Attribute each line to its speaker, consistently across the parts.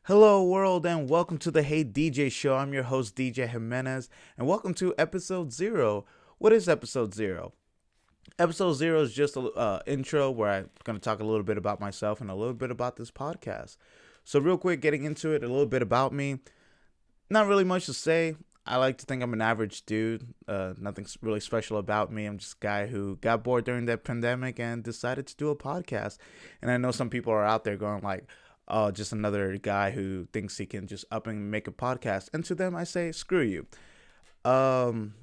Speaker 1: Hello, world, and welcome to the Hey DJ Show. I'm your host, DJ Jimenez, and welcome to episode zero. What is episode zero? Episode zero is just a intro where I'm going to talk a little bit about myself and a little bit about this podcast. So, real quick, getting into it, a little bit about me. Not really much to say. I like to think I'm an average dude. Nothing really special about me. I'm just a guy who got bored during that pandemic and decided to do a podcast. And I know some people are out there going like, "Oh, just another guy who thinks he can just up and make a podcast." And to them, I say, "Screw you." Um,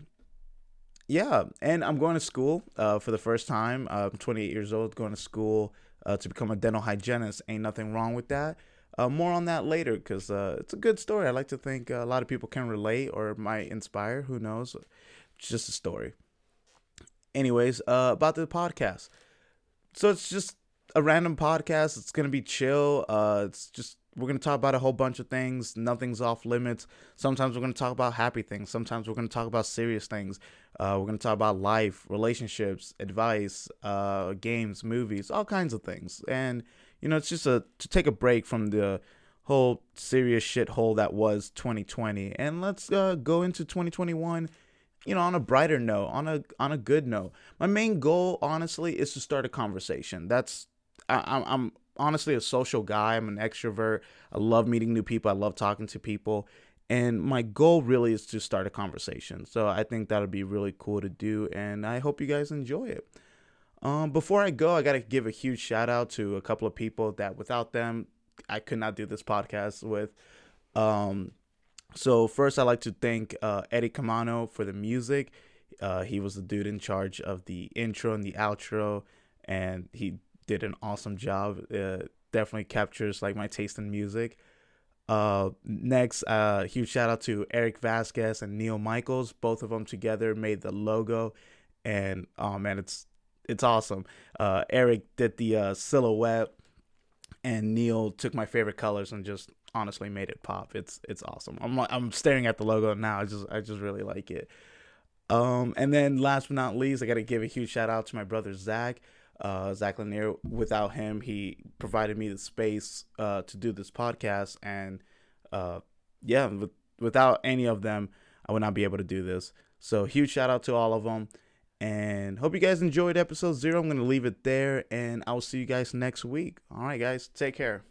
Speaker 1: yeah, and I'm going to school for the first time. I'm 28 years old, going to school to become a dental hygienist. Ain't nothing wrong with that. More on that later because it's a good story. I like to think a lot of people can relate or might inspire. Who knows? It's just a story. Anyways, about the podcast. So it's just a random podcast. It's gonna be chill. It's just we're gonna talk about a whole bunch of things. Nothing's off limits. Sometimes we're gonna talk about happy things. Sometimes we're gonna talk about serious things. We're gonna talk about life, relationships, advice, games, movies, all kinds of things. And it's just to take a break from the whole serious shithole that was 2020, and let's go into 2021 on a brighter note, on a good note. My main goal, honestly, is to start a conversation. I'm honestly a social guy. I'm an extrovert. I love meeting new people. I love talking to people, and my goal really is to start a conversation. So I think that'll be really cool to do, and I hope you guys enjoy it. Before I go, I gotta give a huge shout out to a couple of people that without them, I could not do this podcast with. Um, so first, I'd like to thank Eddie Camano for the music. He was the dude in charge of the intro and the outro, and he did an awesome job. Definitely captures like my taste in music. Next, huge shout out to Eric Vasquez and Neil Michaels. Both of them together made the logo, and oh man, it's awesome. Eric did the silhouette, and Neil took my favorite colors and just honestly made it pop. It's awesome. I'm staring at the logo now. I just really like it. And then last but not least, I got to give a huge shout out to my brother Zach. Zach Lanier. Without him, he provided me the space to do this podcast, and uh, yeah, without any of them, I would not be able to do this. So huge shout out to all of them, and hope you guys enjoyed episode zero. I'm gonna leave it there, and I will see you guys next week. All right, guys, take care.